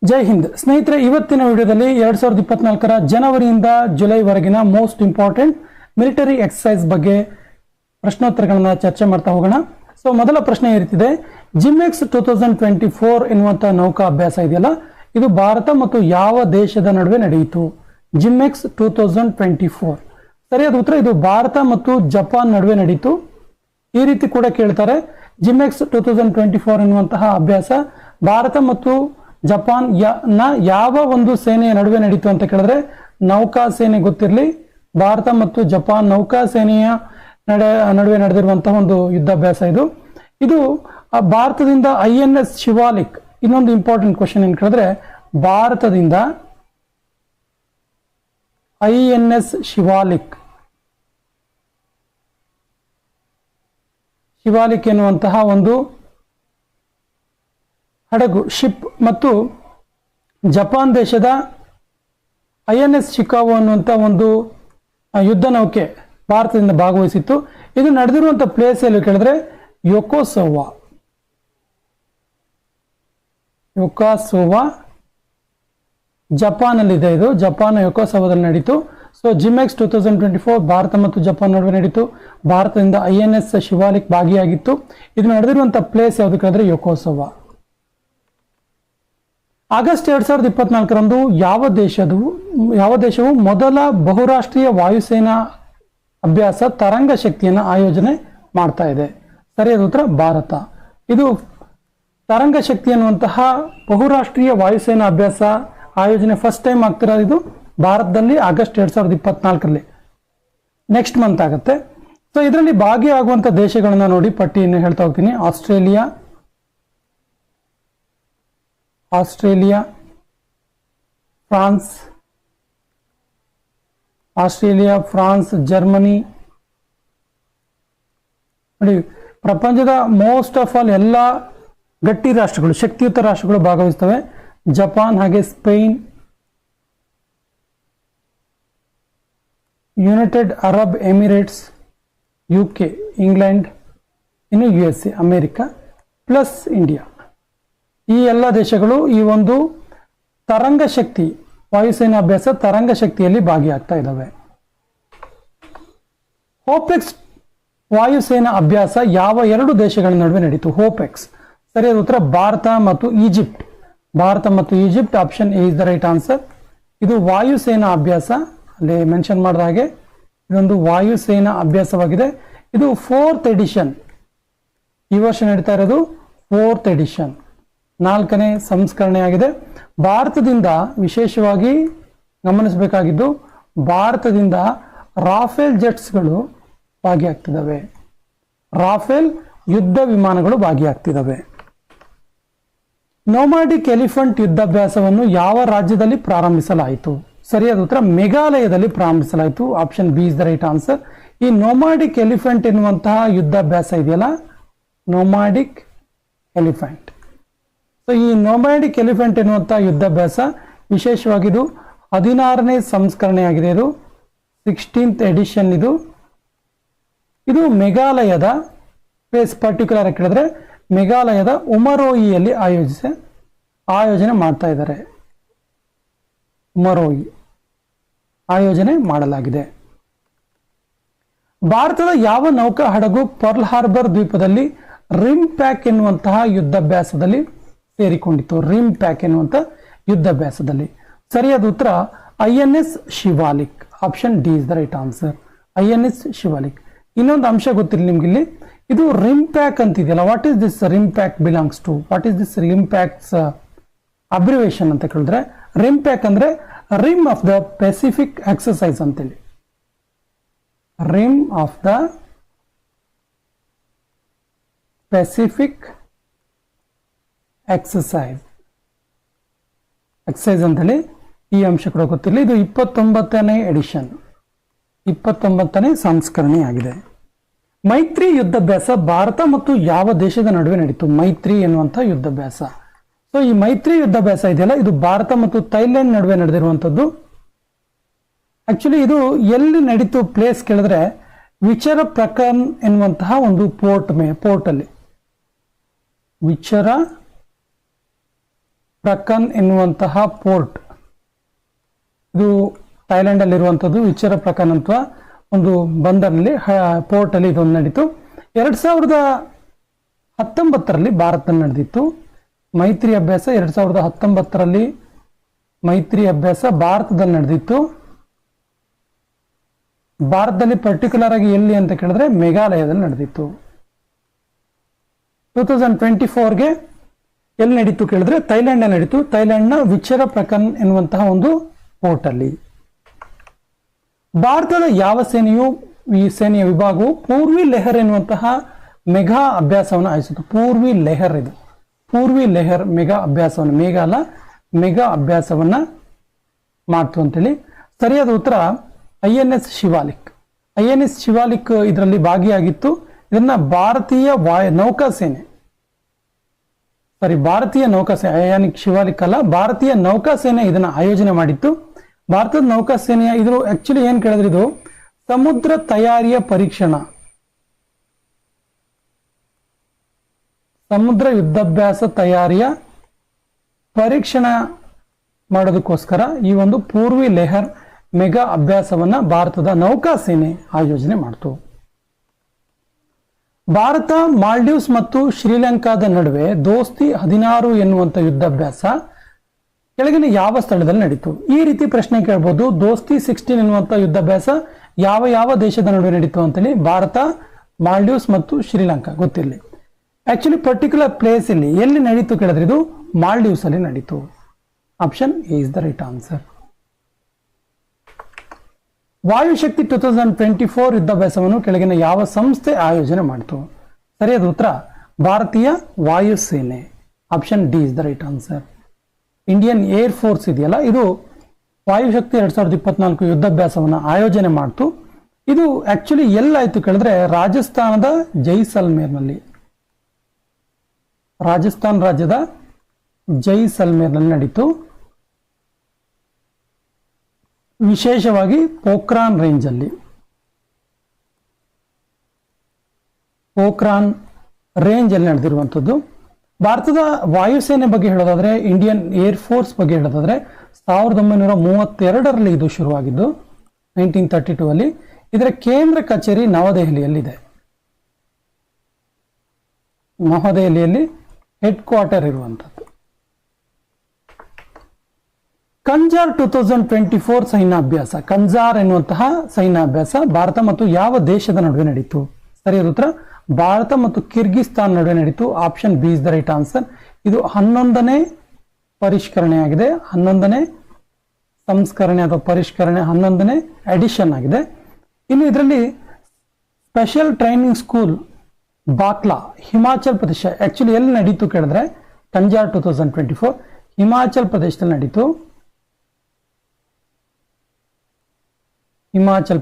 ಜೈ ಹಿಂದ್ ಸ್ನೇಹಿತರೆ, ಇವತ್ತಿನ ವಿಡಿಯೋದಲ್ಲಿ 2024ರ ಜನವರಿಯಿಂದ ಜುಲೈವರೆಗಿನ ಮೋಸ್ಟ್ ಇಂಪಾರ್ಟೆಂಟ್ ಮಿಲಿಟರಿ ಎಕ್ಸರ್ಸೈಸ್ ಬಗ್ಗೆ ಪ್ರಶ್ನೋತ್ತರಗಳನ್ನ ಚರ್ಚೆ ಮಾಡ್ತಾ ಹೋಗೋಣ. ಸೊ ಮೊದಲ ಪ್ರಶ್ನೆ ಈ ರೀತಿದೆ, ಜಿಮ್ಎಕ್ಸ್ 2024 ಎನ್ನುವಂತ ನೌಕಾ ಅಭ್ಯಾಸ ಇದೆಯಲ್ಲ, ಇದು ಭಾರತ ಮತ್ತು ಯಾವ ದೇಶದ ನಡುವೆ ನಡೆಯಿತು? ಜಿಮ್ಎಕ್ಸ್ 2024 ಸರಿಯಾದ ಉತ್ತರ ಇದು ಭಾರತ ಮತ್ತು ಜಪಾನ್ ನಡುವೆ ನಡೆಯಿತು. ಈ ರೀತಿ ಕೂಡ ಕೇಳ್ತಾರೆ, ಜಿಮ್ಎಕ್ಸ್ 2024 ಎನ್ನುವಂತಹ ಅಭ್ಯಾಸ ಭಾರತ ಮತ್ತು ಜಪಾನ್ ಯಾವ ಒಂದು ಸೇನೆಯ ನಡುವೆ ನಡೀತು ಅಂತ ಕೇಳಿದ್ರೆ ನೌಕಾ ಸೇನೆ ಗೊತ್ತಿರಲಿ. ಭಾರತ ಮತ್ತು ಜಪಾನ್ ನೌಕಾ ಸೇನೆಯ ನಡುವೆ ನಡೆದಿರುವಂತಹ ಒಂದು ಯುದ್ಧಾಭ್ಯಾಸ ಇದು ಭಾರತದಿಂದ INS ಶಿವಾಲಿಕ್. ಇನ್ನೊಂದು ಇಂಪಾರ್ಟೆಂಟ್ ಕ್ವಶನ್ ಏನ್ ಕೇಳಿದ್ರೆ, ಭಾರತದಿಂದ INS ಶಿವಾಲಿಕ್ ಎನ್ನುವಂತಹ ಒಂದು ಹಡಗು ಶಿಪ್ ಮತ್ತು ಜಪಾನ್ ದೇಶದ INS ಶಿಕಾಗೋ ಅನ್ನುವಂಥ ಒಂದು ಯುದ್ಧ ನೌಕೆ ಭಾರತದಿಂದ ಭಾಗವಹಿಸಿತ್ತು. ಇದು ನಡೆದಿರುವಂಥ ಪ್ಲೇಸ್ ಎಲ್ಲಿ ಕೇಳಿದ್ರೆ ಯೋಕೋಸೋವಾ ಜಪಾನ್ ಅಲ್ಲಿ ಇದೆ. ಇದು ಜಪಾನ್ ಯೋಕೋಸೋವಾದಲ್ಲಿ ನಡೀತು. ಸೊ ಜಿಮ್ಎಕ್ಸ್ 2024 ಭಾರತ ಮತ್ತು ಜಪಾನ್ ನಡುವೆ ನಡೀತು. ಭಾರತದಿಂದ INS ಶಿವಾಲಿಕ್ ಭಾಗಿಯಾಗಿತ್ತು. ಇದು ನಡೆದಿರುವಂಥ ಪ್ಲೇಸ್ ಯಾವುದು ಕೇಳಿದ್ರೆ ಯೋಕೋಸೋವಾ. ಆಗಸ್ಟ್ 2024ರಂದು ಯಾವ ದೇಶವು ಮೊದಲ ಬಹುರಾಷ್ಟ್ರೀಯ ವಾಯುಸೇನಾ ಅಭ್ಯಾಸ ತರಂಗ ಶಕ್ತಿಯನ್ನು ಆಯೋಜನೆ ಮಾಡ್ತಾ ಇದೆ? ಸರಿಯಾದ ಉತ್ತರ ಭಾರತ. ಇದು ತರಂಗ ಶಕ್ತಿ ಅನ್ನುವಂತಹ ಬಹುರಾಷ್ಟ್ರೀಯ ವಾಯುಸೇನಾ ಅಭ್ಯಾಸ ಆಯೋಜನೆ ಫಸ್ಟ್ ಟೈಮ್ ಆಗ್ತಿರೋದು ಇದು ಭಾರತದಲ್ಲಿ ಆಗಸ್ಟ್ 2024ರಲ್ಲಿ, ನೆಕ್ಸ್ಟ್ ಮಂತ್ ಆಗುತ್ತೆ. ಸೊ ಇದರಲ್ಲಿ ಭಾಗಿಯಾಗುವಂಥ ದೇಶಗಳನ್ನ ನೋಡಿ ಪಟ್ಟಿಯನ್ನು ಹೇಳ್ತಾ ಹೋಗ್ತೀನಿ. Australia, France, Germany. ನೋಡಿ, ಪ್ರಪಂಚದ ಮೋಸ್ಟ್ ಆಫ್ ಆಲ್ ಎಲ್ಲ ಗಟ್ಟಿ ರಾಷ್ಟ್ರಗಳು, ಶಕ್ತಿಯುತ ರಾಷ್ಟ್ರಗಳು ಭಾಗವಹಿಸ್ತವೆ. ಜಪಾನ್ ಹಾಗೆ Spain, United Arab Emirates, UK, England, ಇನ್ನು USA ಅಮೆರಿಕ ಪ್ಲಸ್ ಇಂಡಿಯಾ. ಈ ಎಲ್ಲ ದೇಶಗಳು ಈ ಒಂದು ತರಂಗ ಶಕ್ತಿ ವಾಯುಸೇನಾ ಅಭ್ಯಾಸ ತರಂಗ ಶಕ್ತಿಯಲ್ಲಿ ಭಾಗಿಯಾಗ್ತಾ ಇದ್ದಾವೆ. ಹೋಪೆಕ್ಸ್ ವಾಯುಸೇನಾ ಅಭ್ಯಾಸ ಯಾವ ಎರಡು ದೇಶಗಳ ನಡುವೆ ನಡೀತು? ಹೋಪೆಕ್ಸ್ ಸರಿಯಾದ ಉತ್ತರ ಭಾರತ ಮತ್ತು Egypt. Option A is the right answer. ಇದು ವಾಯುಸೇನಾ ಅಭ್ಯಾಸ, ಅಲ್ಲಿ ಮೆನ್ಷನ್ ಮಾಡಿದ ಹಾಗೆ ಇದೊಂದು ವಾಯುಸೇನಾ ಅಭ್ಯಾಸವಾಗಿದೆ. ಇದು 4th ಎಡಿಷನ್, ಈ ವರ್ಷ ನಡೀತಾ ಇರೋದು 4th ಎಡಿಷನ್, 4ನೇ ಸಂಸ್ಕರಣೆ ಆಗಿದೆ. ಭಾರತದಿಂದ ವಿಶೇಷವಾಗಿ ಗಮನಿಸಬೇಕಾಗಿದ್ದು, ಭಾರತದಿಂದ ರಾಫೇಲ್ ಜೆಟ್ಸ್ಗಳು ಭಾಗಿಯಾಗ್ತಿದ್ದಾವೆ, ರಾಫೇಲ್ ಯುದ್ಧ ವಿಮಾನಗಳು ಭಾಗಿಯಾಗ್ತಿದ್ದಾವೆ. ನೋಮಾಡಿಕ್ ಎಲಿಫೆಂಟ್ ಯುದ್ಧಾಭ್ಯಾಸವನ್ನು ಯಾವ ರಾಜ್ಯದಲ್ಲಿ ಪ್ರಾರಂಭಿಸಲಾಯಿತು? ಸರಿಯಾದ ಉತ್ತರ ಮೇಘಾಲಯದಲ್ಲಿ ಪ್ರಾರಂಭಿಸಲಾಯಿತು. Option B is the right answer. ಈ ನೋಮಾಡಿಕ್ ಎಲಿಫೆಂಟ್ ಎನ್ನುವಂತಹ ಯುದ್ಧಾಭ್ಯಾಸ ಇದೆಯಲ್ಲ, ನೋಮಾಡಿಕ್ ಎಲಿಫೆಂಟ್. ಸೊ ಈ ನೋಮ್ಯಾಡಿಕ್ ಎಲಿಫೆಂಟ್ ಎನ್ನುವಂತಹ ಯುದ್ಧಾಭ್ಯಾಸ ವಿಶೇಷವಾಗಿದ್ದು 16ನೇ ಸಂಸ್ಕರಣೆ ಆಗಿದೆ. ಇದು 16th ಎಡಿಷನ್. ಇದು ಮೇಘಾಲಯದ ಪ್ಲೇಸ್ ಪರ್ಟಿಕ್ಯುಲರ್ ಆಗಿ ಹೇಳಿದ್ರೆ ಮೇಘಾಲಯದ ಉಮರೋಯಿಯಲ್ಲಿ ಆಯೋಜನೆ ಮಾಡ್ತಾ ಇದ್ದಾರೆ. ಉಮರೋಯಿ ಆಯೋಜನೆ ಮಾಡಲಾಗಿದೆ. ಭಾರತದ ಯಾವ ನೌಕಾ ಹಡಗು ಪರ್ಲ್ ಹಾರ್ಬರ್ ದ್ವೀಪದಲ್ಲಿ ರಿಮ್ ಪ್ಯಾಕ್ ಎನ್ನುವಂತಹ ಯುದ್ಧಾಭ್ಯಾಸದಲ್ಲಿ ಸೇರಿಕೊಂಡಿತ್ತು? ರಿಮ್ ಪ್ಯಾಕ್ ಎನ್ನುವಂತ ಯುದ್ಧಾಭ್ಯಾಸದಲ್ಲಿ. ಸರಿಯಾದ ಉತ್ತರ INS Shivalik. Option D is the right answer. INS Shivalik. ಇನ್ನೊಂದು ಅಂಶ ಗೊತ್ತಿರಲಿ ನಿಮ್ಗಿಲ್ಲಿ, ಇದು ರಿಮ್ ಪ್ಯಾಕ್ ಅಂತಿದೆಯಲ್ಲ, what is this RIMPAC belongs to? What is this RIMPAC's abbreviation ಅಂತ ಕೇಳಿದ್ರೆ, ರಿಮ್ ಪ್ಯಾಕ್ ಅಂದ್ರೆ rim of the Pacific exercise ಅಂತೇಳಿ. Rim of the Pacific exercise ಅಂತೇಳಿ ಈ ಅಂಶ ಕೂಡ ಗೊತ್ತಿರಲಿ. ಇದು 29ನೇ ಎಡಿಷನ್, 29ನೇ ಸಂಸ್ಕರಣೆ ಆಗಿದೆ. ಮೈತ್ರಿ ಯುದ್ಧಾಭ್ಯಾಸ ಭಾರತ ಮತ್ತು ಯಾವ ದೇಶದ ನಡುವೆ ನಡೀತು? ಮೈತ್ರಿ ಎನ್ನುವಂಥ ಯುದ್ಧಾಭ್ಯಾಸ. ಸೊ ಈ ಮೈತ್ರಿ ಯುದ್ಧಾಭ್ಯಾಸ ಇದೆಯಲ್ಲ, ಇದು ಭಾರತ ಮತ್ತು ಥೈಲ್ಯಾಂಡ್ ನಡುವೆ ನಡೆದಿರುವಂಥದ್ದು. ಆಕ್ಚುಲಿ ಇದು ಎಲ್ಲಿ ನಡೀತು ಪ್ಲೇಸ್ ಕೇಳಿದ್ರೆ ವಿಚರಪ್ರಕನ್ ಎನ್ನುವಂತಹ ಒಂದು ಪೋರ್ಟ್ ಅಲ್ಲಿ, ವಿಚರ ಪ್ರಕನ್ ಎನ್ನುವಂತಹ ಪೋರ್ಟ್, ಇದು ಥೈಲ್ಯಾಂಡ್ ಅಲ್ಲಿ ಇರುವಂತದ್ದು. ವಿಚರ ಪ್ರಕನ್ ಅಂತ ಒಂದು ಬಂದರಲ್ಲಿ ಪೋರ್ಟ್ ಅಲ್ಲಿ ಇದೊಂದು ನಡೀತು. 2019ರಲ್ಲಿ ಭಾರತದಲ್ಲಿ ನಡೆದಿತ್ತು ಮೈತ್ರಿ ಅಭ್ಯಾಸ. 2019ರಲ್ಲಿ ಮೈತ್ರಿ ಅಭ್ಯಾಸ ಭಾರತದಲ್ಲಿ ನಡೆದಿತ್ತು. ಭಾರತದಲ್ಲಿ ಪರ್ಟಿಕ್ಯುಲರ್ ಆಗಿ ಎಲ್ಲಿ ಅಂತ ಕೇಳಿದ್ರೆ ಮೇಘಾಲಯದಲ್ಲಿ ನಡೆದಿತ್ತು. 2024ಗೆ ಎಲ್ಲಿ ನಡೀತು ಕೇಳಿದ್ರೆ ಥೈಲ್ಯಾಂಡ್ ನಡೀತು. ಥೈಲ್ಯಾಂಡ್ನ ವಿಚರ ಪ್ರಕನ್ ಎನ್ನುವಂತಹ ಒಂದು ಪೋರ್ಟ್ ಅಲ್ಲಿ. ಭಾರತದ ಯಾವ ಸೇನೆಯು ಈ ಸೇನೆಯ ವಿಭಾಗವು ಪೂರ್ವಿ ಲೆಹರ್ ಎನ್ನುವಂತಹ ಮೆಗಾ ಅಭ್ಯಾಸವನ್ನು ಆಯೋಜಿಸಿತು. ಪೂರ್ವಿ ಲೆಹರ್, ಇದು ಪೂರ್ವಿ ಲೆಹರ್ ಮೆಗಾ ಅಭ್ಯಾಸವನ್ನು, ಮೇಘಾಲ ಮೆಗಾ ಅಭ್ಯಾಸವನ್ನ ಮಾಡ್ತು ಅಂತೇಳಿ. ಸರಿಯಾದ ಉತ್ತರ INS ಶಿವಾಲಿಕ್. INS ಶಿವಾಲಿಕ್ ಇದರಲ್ಲಿ ಭಾಗಿಯಾಗಿತ್ತು. ಇದನ್ನ ಭಾರತೀಯ ನೌಕಾಸೇನೆ, ಭಾರತೀಯ ನೌಕಾಸೇನೆ, INS ಶಿವಾಲಿಕ್ ಅಲ್ಲ, ಭಾರತೀಯ ನೌಕಾಸೇನೆ ಇದನ್ನ ಆಯೋಜನೆ ಮಾಡಿತ್ತು. ಭಾರತದ ನೌಕಾಸೇನೆಯ ಇದ್ರ ಆಕ್ಚುಲಿ ಏನ್ ಕೇಳಿದ್ರೆ ಇದು ಸಮುದ್ರ ತಯಾರಿಯ ಪರೀಕ್ಷಣಾ, ಸಮುದ್ರ ಯುದ್ಧಾಭ್ಯಾಸ ತಯಾರಿಯ ಪರೀಕ್ಷಣೆ ಮಾಡೋದಕ್ಕೋಸ್ಕರ ಈ ಒಂದು ಪೂರ್ವಿ ಲೆಹರ್ ಮೆಗಾ ಅಭ್ಯಾಸವನ್ನ ಭಾರತದ ನೌಕಾಸೇನೆ ಆಯೋಜನೆ ಮಾಡ್ತು. ಭಾರತ ಮಾಲ್ಡೀವ್ಸ್ ಮತ್ತು ಶ್ರೀಲಂಕಾದ ನಡುವೆ ದೋಸ್ತಿ 16 ಎನ್ನುವಂತ ಯುದ್ಧಾಭ್ಯಾಸ ಕೆಳಗಿನ ಯಾವ ಸ್ಥಳದಲ್ಲಿ ನಡೀತು? ಈ ರೀತಿ ಪ್ರಶ್ನೆ ಕೇಳಬಹುದು. ದೋಸ್ತಿ 16 ಎನ್ನುವಂತ ಯುದ್ಧಾಭ್ಯಾಸ ಯಾವ ಯಾವ ದೇಶದ ನಡುವೆ ನಡೀತು ಅಂತೇಳಿ. ಭಾರತ, ಮಾಲ್ಡೀವ್ಸ್ ಮತ್ತು ಶ್ರೀಲಂಕಾ ಗೊತ್ತಿರಲಿ. ಆಕ್ಚುಲಿ ಪರ್ಟಿಕ್ಯುಲರ್ ಪ್ಲೇಸ್ ಇಲ್ಲಿ ಎಲ್ಲಿ ನಡೀತು ಕೇಳಿದ್ರೆ ಇದು ಮಾಲ್ಡೀವ್ಸ್ ಅಲ್ಲಿ ನಡೀತು. Option A is the right answer. Vayushakti 2024 ಯುದ್ಧಾಭ್ಯಾಸವನ್ನು ಕೆಳಗಿನ ಯಾವ ಸಂಸ್ಥೆ ಆಯೋಜನೆ ಮಾಡಿತು? ಸರಿಯಾದ ಉತ್ತರ ಭಾರತೀಯ ವಾಯುಸೇನೆ. Option D is the right answer. Indian air force ಇದೆಯಲ್ಲ, ಇದು ವಾಯುಶಕ್ತಿ 2024 ಯುದ್ಧಾಭ್ಯಾಸವನ್ನು ಆಯೋಜನೆ ಮಾಡ್ತು. ಇದು ಆಕ್ಚುಲಿ ಎಲ್ಲಾಯ್ತು ಕೇಳಿದ್ರೆ ರಾಜಸ್ಥಾನದ ಜೈಸಲ್ಮೇರ್ನಲ್ಲಿ, ರಾಜಸ್ಥಾನ್ ರಾಜ್ಯದ ಜೈಸಲ್ಮೇರ್ನಲ್ಲಿ ನಡೀತು. ವಿಶೇಷವಾಗಿ ಪೋಖ್ರಾನ್ ರೇಂಜ್ ಅಲ್ಲಿ, ಪೋಖ್ರಾನ್ ರೇಂಜ್ ಅಲ್ಲಿ ನಡೆದಿರುವಂಥದ್ದು. ಭಾರತದ ವಾಯುಸೇನೆ ಬಗ್ಗೆ ಹೇಳೋದಾದ್ರೆ, ಇಂಡಿಯನ್ ಏರ್ ಫೋರ್ಸ್ ಬಗ್ಗೆ ಹೇಳೋದಾದ್ರೆ 1932ರಲ್ಲಿ ಇದು ಶುರುವಾಗಿದ್ದು, 1932 ಅಲ್ಲಿ. ಇದರ ಕೇಂದ್ರ ಕಚೇರಿ ನವದೆಹಲಿಯಲ್ಲಿದೆ. ನವದೆಹಲಿಯಲ್ಲಿ ಹೆಡ್ ಕ್ವಾರ್ಟರ್ ಇರುವಂಥದ್ದು. ಕಂಜಾರ್ 2024 ಸೈನ್ಯಾಭ್ಯಾಸ, ಕಂಜಾರ್ ಎನ್ನುವಂತಹ ಸೈನ್ಯಾಭ್ಯಾಸ ಭಾರತ ಮತ್ತು ಯಾವ ದೇಶದ ನಡುವೆ ನಡೀತು? ಸರಿಯಾದ ಉತ್ತರ ಭಾರತ ಮತ್ತು ಕಿರ್ಗಿಸ್ತಾನ್ ನಡುವೆ ನಡೀತು. Option B is the right answer. ಇದು 11ನೇ ಪರಿಷ್ಕರಣೆ ಆಗಿದೆ, 11ನೇ ಸಂಸ್ಕರಣೆ ಅಥವಾ ಪರಿಷ್ಕರಣೆ, 11ನೇ ಎಡಿಷನ್ ಆಗಿದೆ. ಇನ್ನು ಇದರಲ್ಲಿ special training school ಬಾಕ್ಲಾ, Himachal Pradesh. Actually ಎಲ್ಲಿ ನಡೀತು ಕೇಳಿದ್ರೆ ಕಂಜಾರ್ 2024 ಹಿಮಾಚಲ್ ಪ್ರದೇಶದಲ್ಲಿ ನಡೀತು. ಹಿಮಾಚಲ್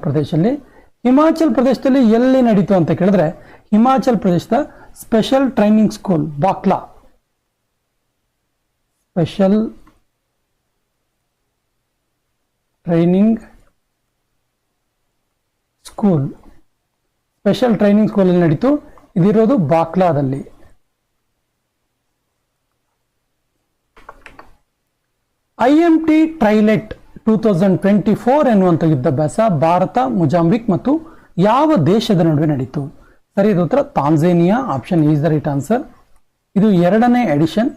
ಪ್ರದೇಶದಲ್ಲಿ ಎಲ್ಲಿ ನಡೀತು ಅಂತ ಕೇಳಿದ್ರೆ ಹಿಮಾಚಲ್ ಪ್ರದೇಶದ special training school Bakloh, special training school ಅಲ್ಲಿ ನಡೀತು. ಇದಿರೋದು ಬಾಕ್ಲಾದಲ್ಲಿ. IMT ಟ್ರೈಲೆಟ್ 2024 ಎನ್ನುವಂಥ ಯುದ್ಧಾಭ್ಯಾಸ ಭಾರತ, ಮೊಜಾಂಬಿಕ್ ಮತ್ತು ಯಾವ ದೇಶದ ನಡುವೆ ನಡೀತು? ಸರಿಯಾದ ಉತ್ತರ Tanzania. Option is the right answer. ಇದು 2ನೇ ಎಡಿಷನ್,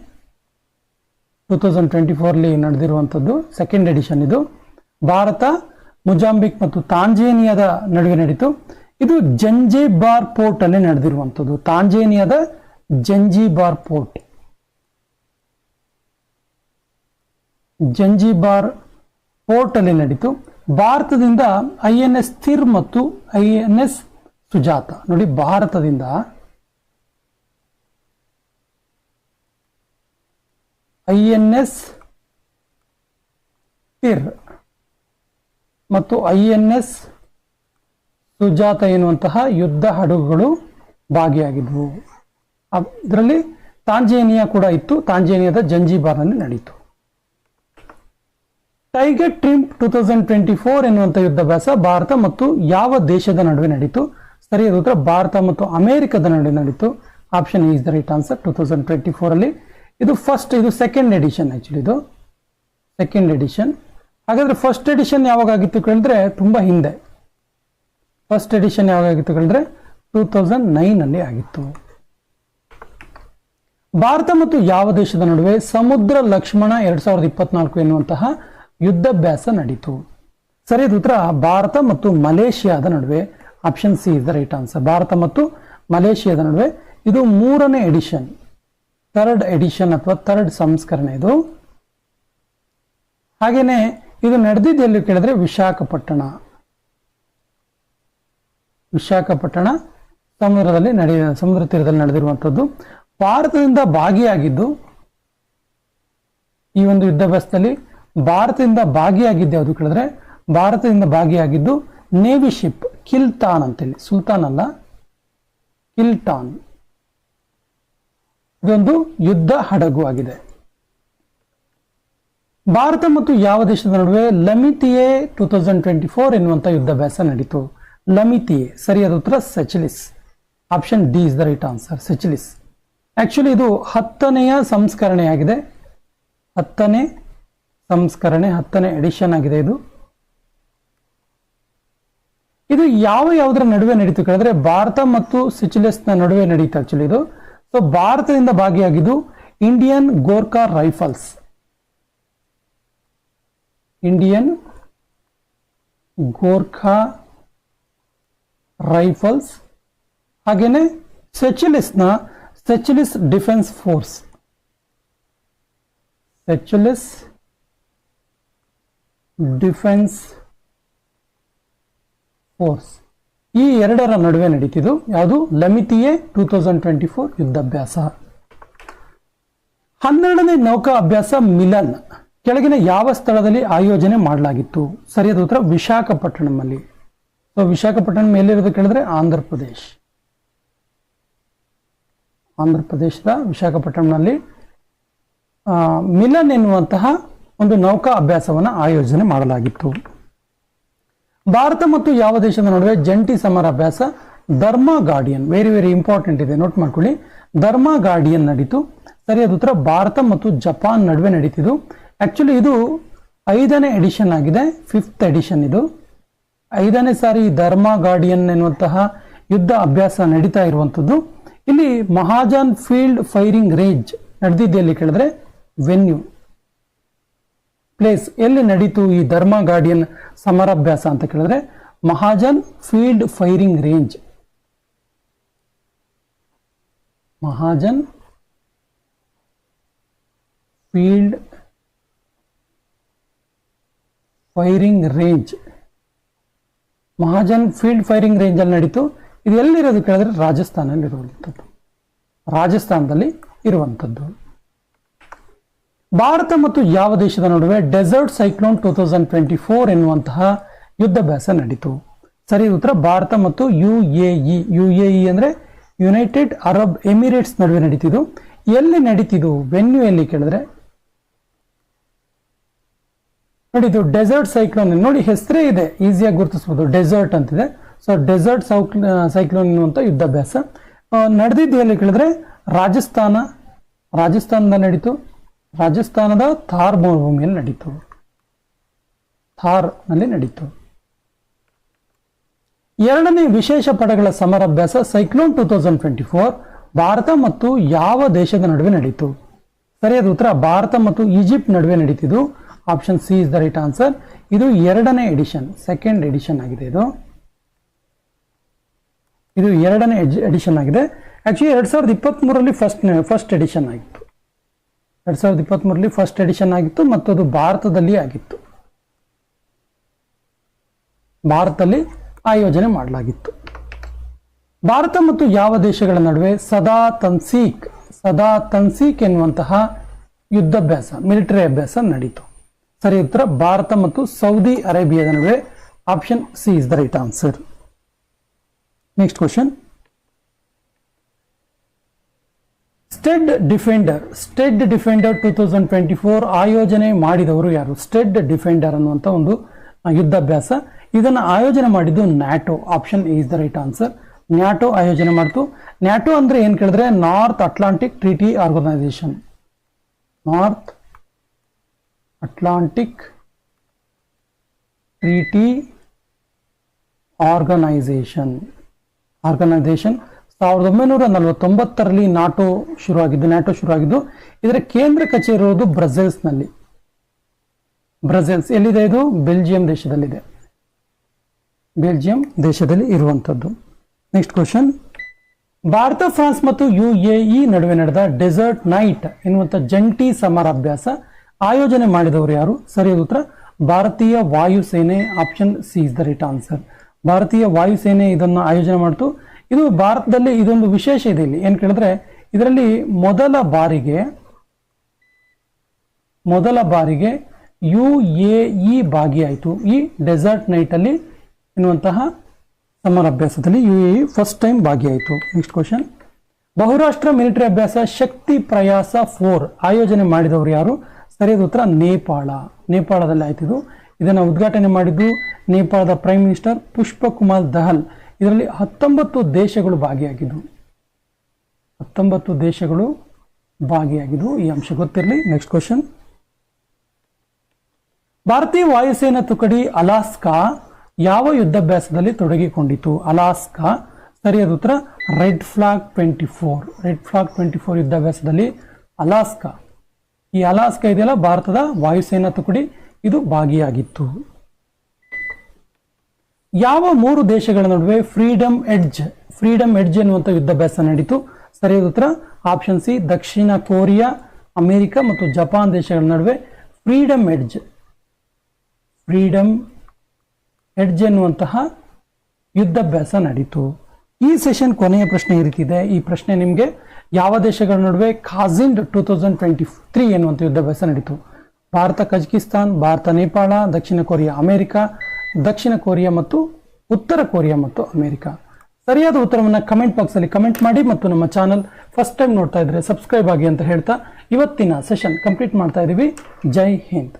2024 ನಡೆದಿರುವಂಥದ್ದು, ಸೆಕೆಂಡ್ ಎಡಿಷನ್ ಇದು. ಭಾರತ, ಮೊಜಾಂಬಿಕ್ ಮತ್ತು ತಾಂಜೇನಿಯಾದ ನಡುವೆ ನಡೀತು. ಇದು ಜಂಜಿಬಾರ್ ಪೋರ್ಟ್ ಅಲ್ಲಿ ನಡೆದಿರುವಂಥದ್ದು. ತಾಂಜೇನಿಯಾದ ಜಂಜಿಬಾರ್ ಪೋರ್ಟ್, ಜಂಜಿಬಾರ್ ಪೋರ್ಟ್ ಅಲ್ಲಿ ನಡೀತು. ಭಾರತದಿಂದ INS ಸ್ಥಿರ್ ಮತ್ತು INS ಸುಜಾತ. ನೋಡಿ, ಭಾರತದಿಂದ INS ಸ್ಥಿರ್ ಮತ್ತು INS ಸುಜಾತ ಎನ್ನುವಂತಹ ಯುದ್ಧ ಹಡಗುಗಳು ಭಾಗಿಯಾಗಿದ್ವು. ಇದರಲ್ಲಿ ತಾಂಜೇನಿಯಾ ಕೂಡ ಇತ್ತು. ತಾಂಜೇನಿಯಾದ ಜಂಜಿಬಾರ್ನಲ್ಲಿ ನಡೀತು. ಟೈಗರ್ ಟ್ರಿಮ್ 2024 ಎನ್ನುವಂಥ ಯುದ್ಧಾಭ್ಯಾಸ ಭಾರತ ಮತ್ತು ಯಾವ ದೇಶದ ನಡುವೆ ನಡೀತು? ಸರಿಯಾದ ಉತ್ತರ ಭಾರತ ಮತ್ತು ಅಮೆರಿಕದ ನಡುವೆ ನಡೀತು. Option is the right answer. 2024 ಅಲ್ಲಿ ಇದು ಇದು ಸೆಕೆಂಡ್ ಎಡಿಷನ್. ಆಕ್ಚುಲಿ ಇದು ಸೆಕೆಂಡ್ ಎಡಿಷನ್. ಹಾಗಾದ್ರೆ ಫಸ್ಟ್ ಎಡಿಷನ್ ಯಾವಾಗ ಆಗಿತ್ತು ಕೇಳಿದ್ರೆ ತುಂಬಾ ಹಿಂದೆ. ಫಸ್ಟ್ ಎಡಿಷನ್ ಯಾವಾಗ ಆಗಿತ್ತು ಕೇಳಿದ್ರೆ 2009 ಅಲ್ಲಿ ಆಗಿತ್ತು. ಭಾರತ ಮತ್ತು ಯಾವ ದೇಶದ ನಡುವೆ ಸಮುದ್ರ ಲಕ್ಷ್ಮಣ 2024 ಎನ್ನುವಂತಹ ಯುದ್ಧಾಭ್ಯಾಸ ನಡೀತು? ಸರಿಯಾದ ಉತ್ತರ ಭಾರತ ಮತ್ತು ಮಲೇಷಿಯಾದ ನಡುವೆ. Option C is the right answer. Bharat ಮತ್ತು ಮಲೇಷಿಯಾದ ನಡುವೆ ಇದು 3ನೇ ಎಡಿಷನ್, ಥರ್ಡ್ ಎಡಿಷನ್ ಅಥವಾ ಥರ್ಡ್ ಸಂಸ್ಕರಣೆ ಇದು. ಹಾಗೇನೆ ಇದು ನಡೆದಿದ್ದು ಎಲ್ಲಿ ಕೇಳಿದ್ರೆ ವಿಶಾಖಪಟ್ಟಣ ಸಮುದ್ರ ತೀರದಲ್ಲಿ ನಡೆದಿರುವಂಥದ್ದು. ಭಾರತದಿಂದ ಭಾಗಿಯಾಗಿದ್ದು ಈ ಒಂದು ಯುದ್ಧಾಭ್ಯಾಸದಲ್ಲಿ ಭಾರತದಿಂದ ಭಾಗಿಯಾಗಿದ್ದು ಯಾವುದು ಕೇಳಿದ್ರೆ ಭಾರತದಿಂದ ಭಾಗಿಯಾಗಿದ್ದು ನೇವಿ ಶಿಪ್ ಕಿಲ್ತಾನ್ ಅಂತೇಳಿ, ಸುಲ್ತಾನ್ ಅಲ್ಲ, ಕಿಲ್ಟಾನ್. ಇದೊಂದು ಯುದ್ಧ ಹಡಗು ಆಗಿದೆ. ಭಾರತ ಮತ್ತು ಯಾವ ದೇಶದ ನಡುವೆ ಲಮಿತಿಯೆ 2024 ಎನ್ನುವಂತ ಯುದ್ಧಾಭ್ಯಾಸ ನಡೀತು? ಲಮಿತಿಯೆ ಸರಿಯಾದ ಉತ್ತರ Seychelles. Option D is the right answer, Seychelles. Actually ಇದು 10ನೇ ಸಂಸ್ಕರಣೆ ಆಗಿದೆ. 10ನೇ ಸಂಸ್ಕರಣೆ, 10ನೇ ಎಡಿಷನ್ ಆಗಿದೆ ಇದು. ಇದು ಯಾವುದರ ನಡುವೆ ನಡೀತು ಕೇಳಿದ್ರೆ ಭಾರತ ಮತ್ತು ಸಿಚಿಲಿಸ್ನ ನಡುವೆ ನಡೀತು ಆಕ್ಚುಲಿ ಇದು. ಸೊ ಭಾರತದಿಂದ ಭಾಗಿಯಾಗಿದ್ದು Indian Gorkha rifles, Indian Gorkha rifles. ಹಾಗೇನೆ Seychelles defence force, Seychelles defence force. ಈ ಎರಡರ ನಡುವೆ ನಡೀತಿದ್ದು ಯಾವುದು? ಲಮಿತಿಯೆ 2024 ಯುದ್ಧಾಭ್ಯಾಸ. 12ನೇ ನೌಕಾ ಅಭ್ಯಾಸ ಮಿಲನ್ ಕೆಳಗಿನ ಯಾವ ಸ್ಥಳದಲ್ಲಿ ಆಯೋಜನೆ ಮಾಡಲಾಗಿತ್ತು? ಸರಿಯಾದ ಉತ್ತರ ವಿಶಾಖಪಟ್ಟಣಂನಲ್ಲಿ. ಸೊ ವಿಶಾಖಪಟ್ಟಣಂ ಎಲ್ಲಿರೋದು ಕೇಳಿದ್ರೆ ಆಂಧ್ರ ಪ್ರದೇಶದ ವಿಶಾಖಪಟ್ಟಣಂನಲ್ಲಿ ಮಿಲನ್ ಎನ್ನುವಂತಹ ಒಂದು ನೌಕಾ ಅಭ್ಯಾಸವನ್ನು ಆಯೋಜನೆ ಮಾಡಲಾಗಿತ್ತು. ಭಾರತ ಮತ್ತು ಯಾವ ದೇಶದ ನಡುವೆ ಜಂಟಿ ಸಮರಾಭ್ಯಾಸ ಧರ್ಮ ಗಾರ್ಡಿಯನ್, ವೆರಿ ವೆರಿ ಇಂಪಾರ್ಟೆಂಟ್ ಇದೆ, ನೋಟ್ ಮಾಡ್ಕೊಳ್ಳಿ. ಧರ್ಮ ಗಾರ್ಡಿಯನ್ ನಡೀತು. ಸರಿಯಾದ ಉತ್ತರ ಭಾರತ ಮತ್ತು ಜಪಾನ್ ನಡುವೆ ನಡೀತಿದ್ದು. ಆಕ್ಚುಲಿ ಇದು 5ನೇ ಎಡಿಷನ್ ಆಗಿದೆ, 5th ಎಡಿಷನ್ ಇದು. 5ನೇ ಸಾರಿ ಧರ್ಮ ಗಾರ್ಡಿಯನ್ ಎನ್ನುವಂತಹ ಯುದ್ಧ ಅಭ್ಯಾಸ ನಡೀತಾ ಇರುವಂಥದ್ದು. ಇಲ್ಲಿ ಮಹಾಜನ್ ಫೀಲ್ಡ್ ಫೈರಿಂಗ್ ರೇಂಜ್ ನಡೆದಿದ್ದು ಎಲ್ಲಿ ಕೇಳಿದ್ರೆ ವೆನ್ಯೂ ಪ್ಲೇಸ್. ಎಲ್ಲಿ ನಡೀತು ಈ ಧರ್ಮ ಗಾರ್ಡಿಯನ್ ಸಮರಾಭ್ಯಾಸ ಅಂತ ಕೇಳಿದ್ರೆ Mahajan field firing range. Mahajan field firing range, Mahajan field firing range ಅಲ್ಲಿ ನಡೀತು. ಇದು ಎಲ್ಲಿರೋದು ಕೇಳಿದ್ರೆ ರಾಜಸ್ಥಾನದಲ್ಲಿ ಇರುವಂಥದ್ದು. ಭಾರತ ಮತ್ತು ಯಾವ ದೇಶದ ನಡುವೆ ಡೆಸರ್ಟ್ ಸೈಕ್ಲೋನ್ 2024 ಎನ್ನುವಂತಹ ಯುದ್ಧಾಭ್ಯಾಸ ನಡೀತು? ಸರಿ ಉತ್ತರ ಭಾರತ ಮತ್ತು ಯುಎಇ ಅಂದ್ರೆ ಯುನೈಟೆಡ್ ಅರಬ್ ಎಮಿರೇಟ್ಸ್ ನಡುವೆ ನಡೀತಿದ್ದು. ಎಲ್ಲಿ ನಡೀತಿದ್ದು? ವೆನ್ಯೂ ಎಲ್ಲಿ ಕೇಳಿದ್ರೆ ನೋಡಿ, ಇದು ಡೆಸರ್ಟ್ ಸೈಕ್ಲೋನ್. ನೋಡಿ ಹೆಸರೇ ಇದೆ, ಈಸಿಯಾಗಿ ಗುರುತಿಸಬಹುದು, ಡೆಸರ್ಟ್ ಅಂತಿದೆ. ಸೊ ಡೆಸರ್ಟ್ ಸೈಕ್ಲೋನ್ ಎನ್ನುವಂತ ಯುದ್ಧಾಭ್ಯಾಸ ನಡೆದಿದ್ದು ಎಲ್ಲಿ ಕೇಳಿದ್ರೆ ರಾಜಸ್ಥಾನದ ನಡೀತು. ರಾಜಸ್ಥಾನದ ಥಾರ್ ಮರುಭೂಮಿಯಲ್ಲಿ ನಡೀತು, ಥಾರ್ ನಲ್ಲಿ ನಡೀತು. 2ನೇ ವಿಶೇಷ ಪಡೆಗಳ ಸಮರಾಭ್ಯಾಸ ಸೈಕ್ಲೋನ್ 2024 ಭಾರತ ಮತ್ತು ಯಾವ ದೇಶದ ನಡುವೆ ನಡೀತು? ಸರಿಯಾದ ಉತ್ತರ ಭಾರತ ಮತ್ತು ಈಜಿಪ್ಟ್ ನಡುವೆ ನಡೀತಿದ್ದು. Option C is the right answer. ಇದು 2ನೇ ಎಡಿಷನ್, ಸೆಕೆಂಡ್ ಎಡಿಷನ್ ಆಗಿದೆ ಇದು 2ನೇ ಎಡಿಷನ್ ಆಗಿದೆ. ಆಕ್ಚುಲಿ 2023ರಲ್ಲಿ ಫಸ್ಟ್ ಎಡಿಷನ್ ಆಗಿತ್ತು. 2023ರಲ್ಲಿ ಫಸ್ಟ್ ಎಡಿಷನ್ ಆಗಿತ್ತು ಮತ್ತು ಅದು ಭಾರತದಲ್ಲಿ ಆಗಿತ್ತು, ಭಾರತದಲ್ಲಿ ಆಯೋಜನೆ ಮಾಡಲಾಗಿತ್ತು. ಭಾರತ ಮತ್ತು ಯಾವ ದೇಶಗಳ ನಡುವೆ ಸದಾ ತನ್ಸೀಕ್ ಎನ್ನುವಂತಹ ಯುದ್ಧಾಭ್ಯಾಸ, ಮಿಲಿಟರಿ ಅಭ್ಯಾಸ ನಡೀತು? ಸರಿ ಉತ್ತರ ಭಾರತ ಮತ್ತು ಸೌದಿ ಅರೇಬಿಯಾದ ನಡುವೆ. Option C is the right answer. Next question. Stead defender 2024 ಆಯೋಜನೆ ಮಾಡಿದವರು ಯಾರು? ಸ್ಟೆಡ್ ಡಿಫೆಂಡರ್ ಅನ್ನುವಂಥ ಒಂದು ಯುದ್ಧಾಭ್ಯಾಸ, ಇದನ್ನು ಆಯೋಜನೆ ಮಾಡಿದ್ದು NATO. Option A is the right answer. NATO ಆಯೋಜನೆ ಮಾಡ್ತು. ನ್ಯಾಟೋ ಅಂದ್ರೆ ಏನ್ ಕೇಳಿದ್ರೆ north Atlantic treaty organisation. North Atlantic treaty organisation 1949ರಲ್ಲಿ ನ್ಯಾಟೋ ಶುರುವಾಗಿದ್ದು ಇದರ ಕೇಂದ್ರ ಕಚೇರಿ ಇರುವುದು ಬ್ರಸೆಲ್ಸ್ನಲ್ಲಿ. ಬ್ರಸೆಲ್ಸ್ ಎಲ್ಲಿದೆ? ಇದು ಬೆಲ್ಜಿಯಂ ದೇಶದಲ್ಲಿದೆ. ಬೆಲ್ಜಿಯಂ ದೇಶದಲ್ಲಿ ಇರುವಂಥದ್ದು. ನೆಕ್ಸ್ಟ್ ಕ್ವಶನ್, ಭಾರತ, ಫ್ರಾನ್ಸ್ ಮತ್ತು UAE ನಡುವೆ ನಡೆದ ಡೆಸರ್ಟ್ ನೈಟ್ ಎನ್ನುವಂಥ ಜಂಟಿ ಸಮರಾಭ್ಯಾಸ ಆಯೋಜನೆ ಮಾಡಿದವರು ಯಾರು? ಸರಿಯಾದ ಉತ್ತರ ಭಾರತೀಯ ವಾಯುಸೇನೆ. Option C is the right answer. ಭಾರತೀಯ ವಾಯುಸೇನೆ ಇದನ್ನು ಆಯೋಜನೆ ಮಾಡಿತು. ಇದು ಭಾರತದಲ್ಲಿ ಇದೊಂದು ವಿಶೇಷ ಇದೆ. ಇಲ್ಲಿ ಏನು ಕೇಳಿದ್ರೆ, ಇದರಲ್ಲಿ ಮೊದಲ ಬಾರಿಗೆ UAE ಭಾಗಿಯಾಯಿತು ಈ ಡೆಸರ್ಟ್ ನೈಟ್ ಅಲ್ಲಿ ಎನ್ನುವಂತಹ ಸಮರಾಭ್ಯಾಸದಲ್ಲಿ. UAE ಫಸ್ಟ್ ಟೈಮ್ ಭಾಗಿಯಾಯಿತು. ನೆಕ್ಸ್ಟ್ ಕ್ವಶನ್, ಬಹುರಾಷ್ಟ್ರ ಮಿಲಿಟರಿ ಅಭ್ಯಾಸ ಶಕ್ತಿ ಪ್ರಯಾಸ 4 ಆಯೋಜನೆ ಮಾಡಿದವರು ಯಾರು? ಸರಿಯಾದ ಉತ್ತರ ನೇಪಾಳದಲ್ಲಿ ಆಯ್ತಿದ್ದು. ಇದನ್ನು ಉದ್ಘಾಟನೆ ಮಾಡಿದ್ದು ನೇಪಾಳದ ಪ್ರೈಮ್ ಮಿನಿಸ್ಟರ್ ಪುಷ್ಪಕುಮಾರ್ ದಹಲ್. ಇದರಲ್ಲಿ 19 ದೇಶಗಳು ಭಾಗಿಯಾಗಿದ್ದು. ಈ ಅಂಶ ಗೊತ್ತಿರಲಿ. ನೆಕ್ಸ್ಟ್ ಕ್ವಶನ್, ಭಾರತೀಯ ವಾಯುಸೇನಾ ತುಕಡಿ ಅಲಾಸ್ಕಾ ಯಾವ ಯುದ್ಧಾಭ್ಯಾಸದಲ್ಲಿ ತೊಡಗಿಕೊಂಡಿತು? ಅಲಾಸ್ಕಾ. ಸರಿಯಾದ ಉತ್ತರ ರೆಡ್ ಫ್ಲಾಗ್ 24 ಯುದ್ಧಾಭ್ಯಾಸದಲ್ಲಿ ಅಲಾಸ್ಕಾ. ಈ ಅಲಾಸ್ಕಾ ಇದೆಯಲ್ಲ, ಭಾರತದ ವಾಯುಸೇನಾ ತುಕಡಿ ಇದು ಭಾಗಿಯಾಗಿತ್ತು. ಯಾವ 3 ದೇಶಗಳ ನಡುವೆ ಫ್ರೀಡಮ್ ಎಡ್ಜ್ ಎನ್ನುವಂಥ ಯುದ್ಧಾಭ್ಯಾಸ ನಡೀತು? ಸರಿಯಾದ ಉತ್ತರ ಆಪ್ಷನ್ ಸಿ ದಕ್ಷಿಣ ಕೊರಿಯಾ, ಅಮೆರಿಕ ಮತ್ತು ಜಪಾನ್ ದೇಶಗಳ ನಡುವೆ ಫ್ರೀಡಮ್ ಎಡ್ಜ್ ಎನ್ನುವಂತಹ ಯುದ್ಧಾಭ್ಯಾಸ ನಡೀತು. ಈ ಸೆಷನ್ ಕೊನೆಯ ಪ್ರಶ್ನೆ ಈ ರೀತಿ ಇದೆ. ಈ ಪ್ರಶ್ನೆ ನಿಮಗೆ, ಯಾವ ದೇಶಗಳ ನಡುವೆ ಖಾಜಿಂಡ್ 2023 ಎನ್ನುವಂಥ ಯುದ್ಧಾಭ್ಯಾಸ ನಡೀತು? ಭಾರತ ಕಜಕಿಸ್ತಾನ್, ಭಾರತ ನೇಪಾಳ, ದಕ್ಷಿಣ ಕೊರಿಯಾ ಅಮೆರಿಕ, ದಕ್ಷಿಣ ಕೊರಿಯಾ ಮತ್ತು ಉತ್ತರ ಕೊರಿಯಾ ಮತ್ತು ಅಮೆರಿಕ. ಸರಿಯಾದ ಉತ್ತರವನ್ನು ಕಮೆಂಟ್ ಬಾಕ್ಸಲ್ಲಿ ಕಮೆಂಟ್ ಮಾಡಿ ಮತ್ತು ನಮ್ಮ ಚಾನಲ್ ಫಸ್ಟ್ ಟೈಮ್ ನೋಡ್ತಾ ಇದ್ರೆ ಸಬ್ಸ್ಕ್ರೈಬ್ ಆಗಿ ಅಂತ ಹೇಳ್ತಾ ಇವತ್ತಿನ ಸೆಷನ್ ಕಂಪ್ಲೀಟ್ ಮಾಡ್ತಾ ಇದ್ದೀವಿ. ಜೈ ಹಿಂದ್.